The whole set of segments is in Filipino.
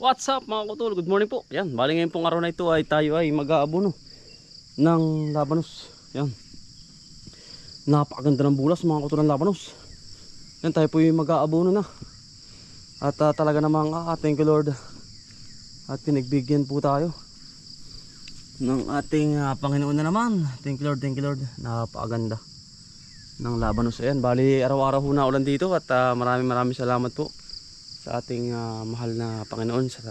What's up mga kutol? Good morning po. Yan, bali ngayon pong araw na ito ay tayo ay mag-aabono ng labanos. Yan. Napakaganda ng bulas mga kutol ng labanos. Yan, tayo po yung mag-aabono na. At talaga namang thank you Lord. At pinagbigyan po tayo ng ating Panginoon na naman. Thank you Lord, thank you Lord. Napakaganda ng labanos. Ayan, bali araw-araw ho na ulan dito at maraming salamat po sa ating mahal na Panginoon sa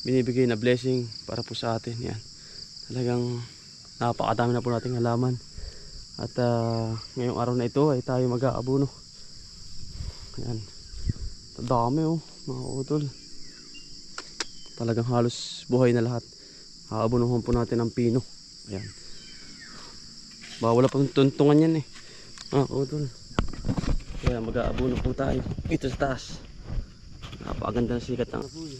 binibigay na blessing para po sa atin. Yan. Talagang napakadami na po nating halaman. At ngayong araw na ito ay tayo mag-aabono. Yan. Dami mga utol. Talagang halos buhay na lahat. Aabonohan po natin ang pino. Ayan. Bawal pa tuntungan yan mga utol. Kaya mag-aabono po tayo. Ito sa taas. Napakaganda ng sikat ng apoy.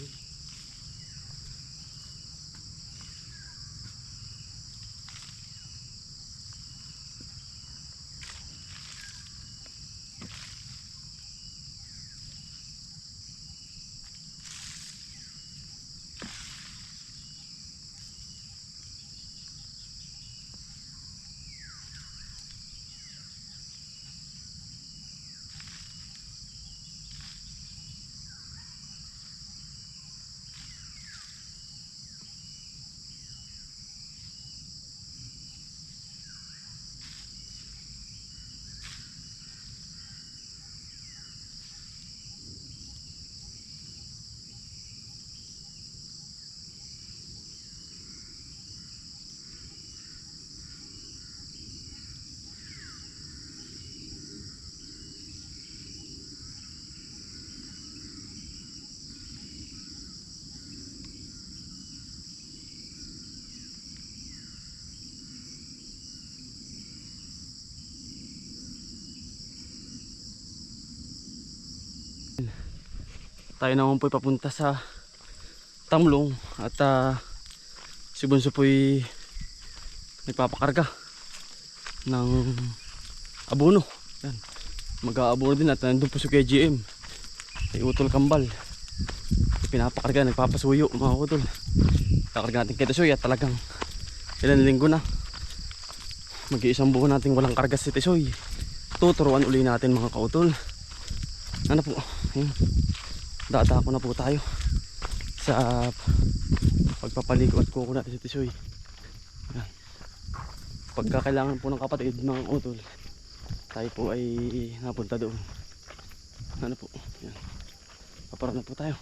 Tayo naman po'y papunta sa Tamlong at si Bunso po'y nagpapakarga ng abono. Yan. Mag-aabono din at nandun po si KGM kay Utol Kambal. Pinapakarga, nagpapasuyo mga utol. Kakarga natin kay Tisoy at talagang ilang linggo na. Mag-iisang buwan natin walang karga si Tisoy. Tuturuan uli natin mga kautol. Ano po? Ayun. Dadako na po tayo sa pagpapaligo at kuko natin si Tisoy. Ayan. Pagka kailangan po ng kapatid mga utol, tayo po ay napunta doon. Ano po? Ayan. Paparap na po tayo.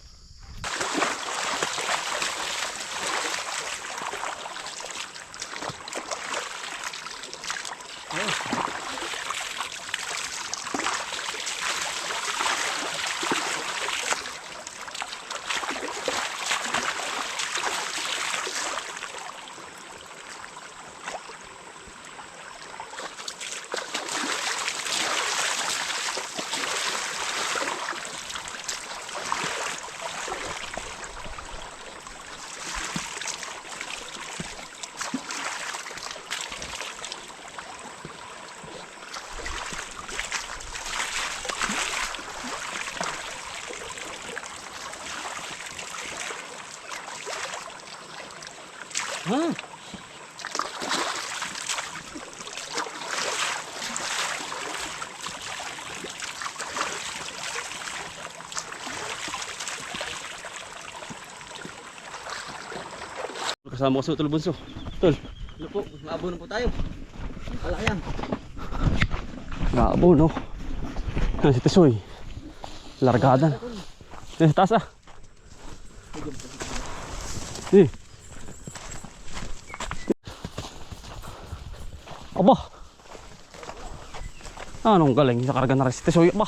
Kasama ko sa Utol Bunso. Tol. Ano po, maabono po tayo. Alayan. Maabono. Si Tisoy. Largada. Sa taas Aba. Anong galing? Nakarga na rin si Tisoy. Aba.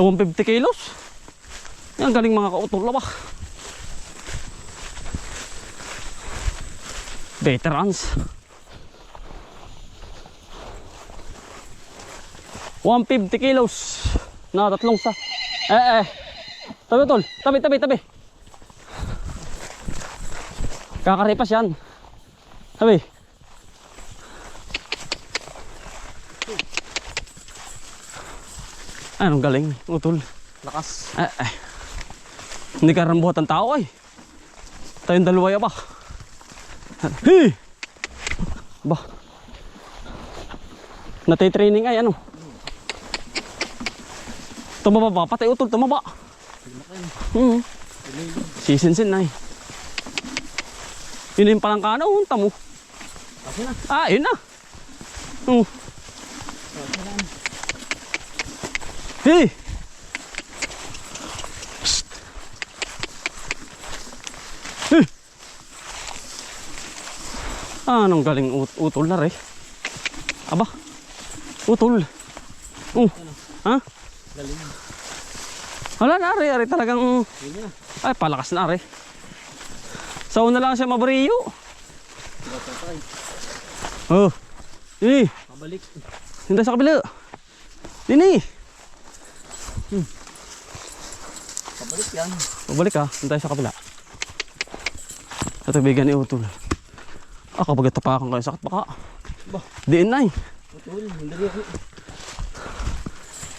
150 kilos. Yan galing mga kautol. Aba. Veterans. 150 kilos na tatlong sa tabi tol, tabi kakaripas yan, tabi. Anong galing utol, Lakas. Hindi ka rambuhat ang tao ay. Tayong dalawa ya ba? Hey! Ba? Natay-training ay ano? Tumaba ba? Patay utol, tumaba. Sisinsin na eh. Yun yung palangkano, unta mo. Kasi na. Ah, yun na. Hey! Psst. Hey! Anong galing utol na re? Aba, utol. Ha? Galing. Wala na re, are talagang... Yun na. Ay, palakas na re. Sa una lang siya mabariyo. Patay. Oh, ini. Pabalik. Hindi sa kabila. Ini. Pabalik yan. Pabalik ka, hindi sa kabila. Ito bigan ni utol. Ah, kapag tapakan kayo, sakit baka. Ba? Diin na eh. Utol, hindi ako.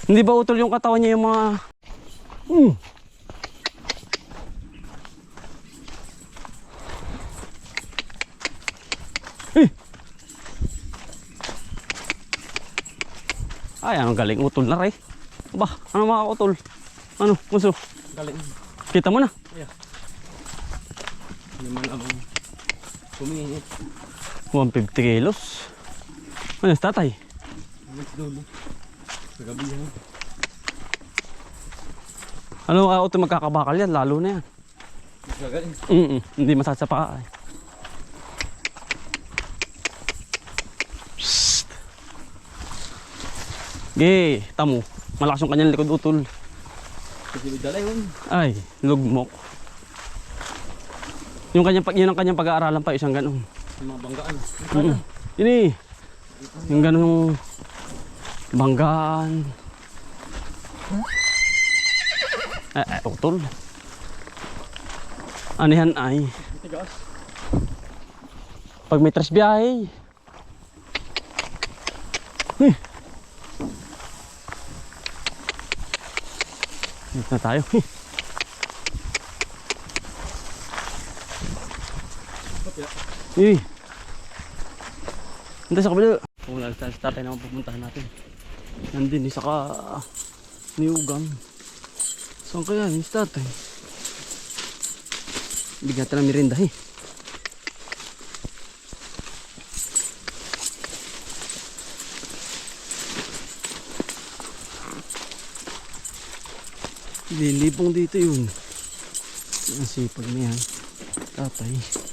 Hindi ba utol yung katawan niya yung mga... Ay, anong galing utol na rin. Aba, ano mga utol? Ano, muso? Galing. Kita mo na. Yeah. Hindi man ako kuminit. 150 kilos. Ano, tatay? Mas dulo. Sa gabi yan. Ano, utol magkakabakal yan, lalo na yan. Mas gagaling. Hindi masakit sa paa. Ge, tamo. Malakas yung kanyang likod utol. Kasi may dala yun. Ay, lugmok. Yung yun ang kanyang pag-aaralan pa, isang ganun. Yung mga banggaan. Ini. Yung ganun banggaan. Utol. Anihan ay. Tigas. Pag may tres biyahe. Dito na tayo. Hindi sa kabila. Kung nag-start tayo naman pupuntahan natin. Nandun eh, saka Niugang. Saan kaya yung start eh? Bigyan natin ng merinda eh. Lilipong dito yun. Ang sipag niya. Tatay.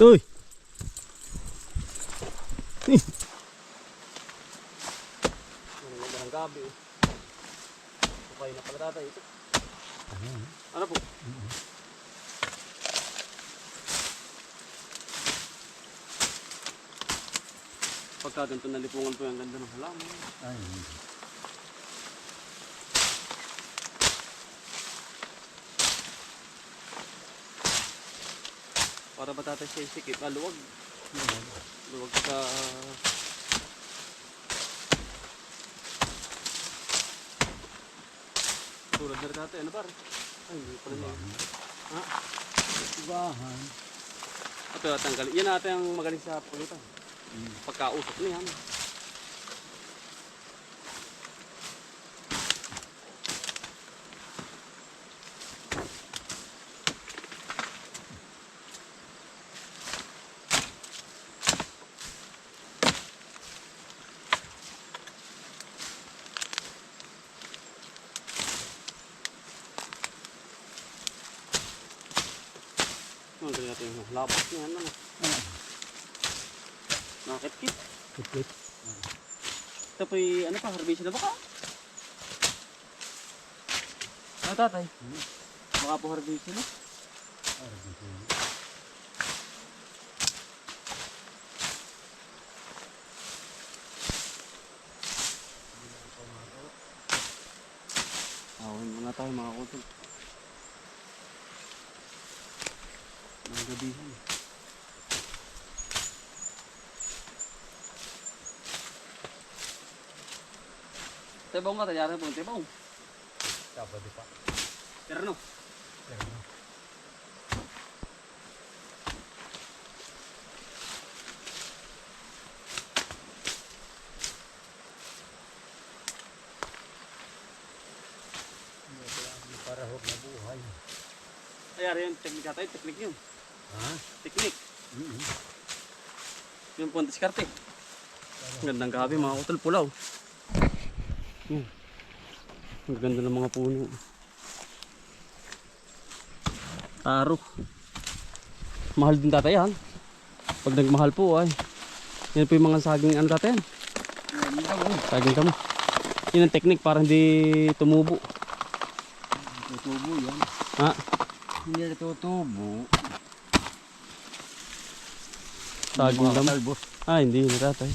Uy! Magandang gabi. Okay na pala tatay ito. Ano po? Pagka ganito nalipungan po yung ganda ng halaman. Para ba tatay siya isikip? Luwag. Luwag sa... Tulad na rin dati, ano pare? Ay, hindi pala niya. Ha? Ibahan. Ito, tanggalin. Yan natin ang magaling sa pulutan. Pagkausap niyan. Ang galing natin yung labas niya. Ano? Nakakit-kit. Kipit. Ito po yung ano pa, harvest na baka? Ano tatay? Baka po harvest na? na tayo mga kutol. Ang gabihan. Tebong ka, tayari po. Tebong. Dapat di pa. Terno. Para huwag na buhay. Tayari yung teknik tayo. Teknik yun. Ha? Teknik. Yung pong diskarte. Gandang gabi mga kutol. Pulaw. Yan. Ang ganda ng mga puno. Taro. Mahal din tatay yan. Pag nagmahal po ay. Yan po yung mga saging ano tatay yan. Saging kamo. Yun ang teknik para hindi tumubo. Tutubo yan. Ha? Hindi na tutubo. Saging kamo. Talbos. Ah, hindi na tatay.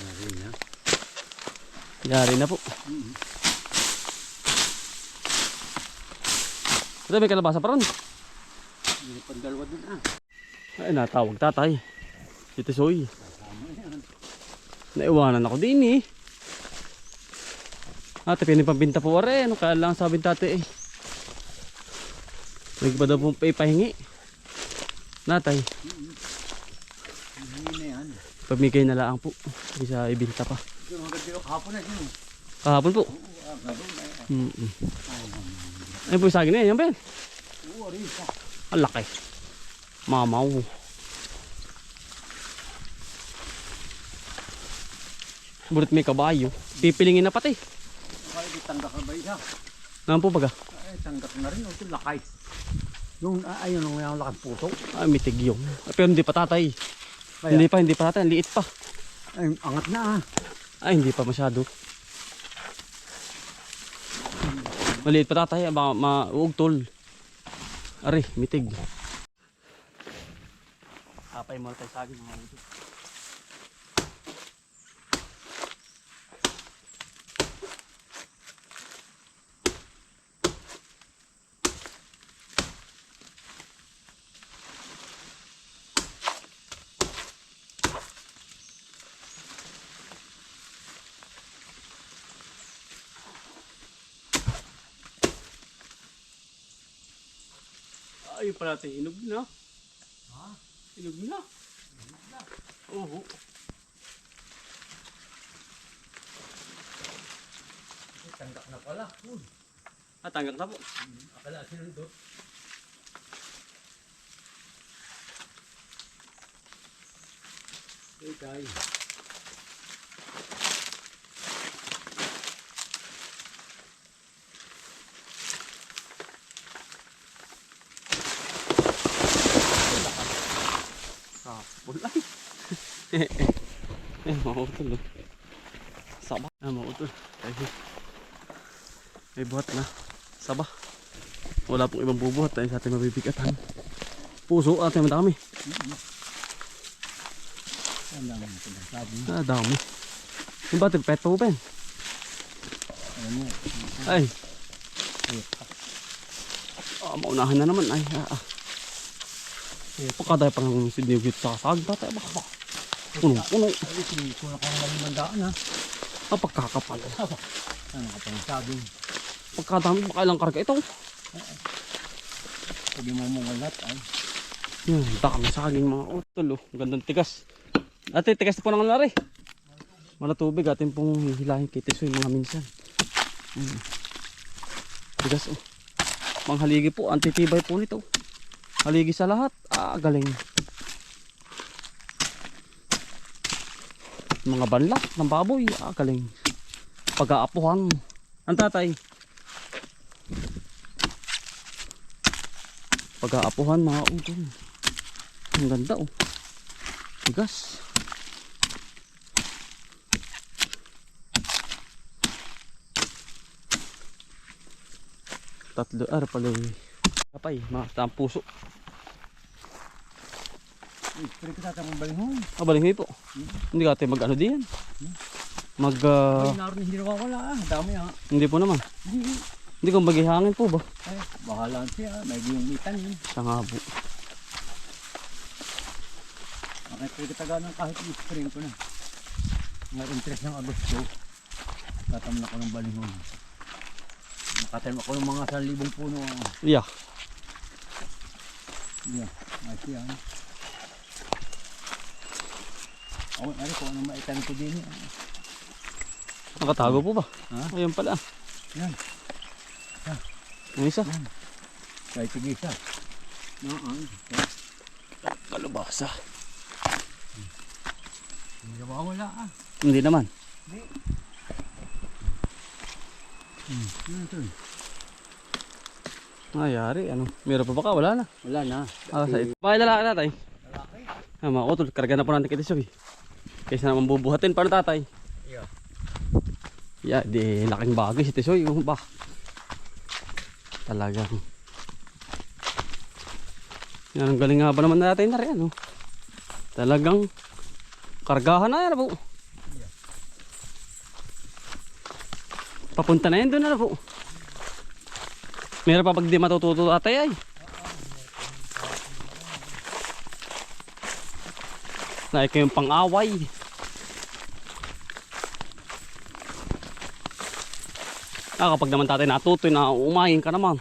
Nari na. Yari na po. Ito may kalabasa pa ron. May pandalwa dun Ay, natawag tatay. Ito soy. Naiwanan ako din eh. Ate, pinipambinta po are. Ano kaya lang sabi tate eh. Nagpa daw pong ipahingi. Natay. Hindi na yan. Pamigay na lang po. Hindi siya ibinta pa. Ito mga ganda yung hapon na yun. Kahapon po. Ayun po yung saging na yan. Yan ba yan? Oo, Risa. Ang laki. Mamaw. Bulit may kabayo. Pipilingin na pati. Kaya di tanggak na ba isa? Naman po baga. Ay, tanggak na rin. Ito lakay. Yung, ayun, yung lakas puso. Ay, mitig yung. Pero hindi pa tatay. Kaya? Hindi pa tatay. Ang liit pa. Ay, angat na Ay, hindi pa masyado. Maliit pa tatay. Mauugtol. Ari, mitig. Apay mo na tayo saging mga ito. Ay, pala tayo. Inog na. Ha? Inog na. Oo. Tanggak na pala. Tanggap na po. Akala sinundot. Okay. Bulay. Mautol. Saba. Mautol. May buhat na. Saba. Wala pong ibang bubuhat dahil sa ating mabibigatan. Puso ating madami. Ang dami na sinasabi. Dami. Yung ba ito? Pet po pen. Ano? Ay. Maunahan na naman. Ay. Pagkadaya pa ng sinigit sa kasag. Tatay baka. Puno-puno. Ay, sinisula ka ng limandaan ha. Pagkakapal. Ano ka pang sabi? Pagkadami baka ilang karga ito. Pwede mo mungalat ay. Yan, dami saging mga utol. Ang gandang tigas. Ate, tigas na po ng lari. Wala tubig. Atin pong hihilahin kay Tisoy mga minsan. Tigas oh. Manghaligi po. Antitibay po nito. Haligi sa lahat. Galing. Mga banlak ng baboy. Galing. Pag-aapuhan. Ang tatay. Pag-aapuhan mga utol. Ang ganda oh. Tigas. Tatlo pala eh. Kapay, mga puso. Pero kita tatang balinghoy. Balinghoy po. Hindi ka tayo mag-ano diyan. Ay, naroon hindi nawawala dami hindi po naman. Hindi. Hindi kung bagihangin po ba? Ay, bahala siya. May giyumitan yun. Siya nga po. Bakit pagkataga ng kahit i-spring ko na. Ngayon 3 ng Agosto, tatamnan ko ng balingon. Nakatanim ako ng mga 1,000 puno. Yeah. Yeah, ayos yan. Ako, ano ko, anong maitan ko din yan. Nakatago po ba? Ha? Ayun pala. Yan, Yung isa. kahit tigisa. Kalabasa. Hindi nawawala Hindi naman. Yan ito. Nangyari, ano? Meron pa ba ka? Wala na. Wala na. Sa ito. Bakit lalaki tatay? Lalaki. Mga utol, karga na po natin kitisoy. Kaysa naman bubuhatin. Paano tatay? Yeah. Yeah, di laking bagay si Tisoy. Bah. Talagang. Yan ang galing nga ba naman natin na rin. Ano? Talagang kargahan na yan po. Papunta na yan doon na po. Meron pa pag di matututo atay ay. Naik kayong pang-away. Kapag naman tatay natutoy na umayin ka naman.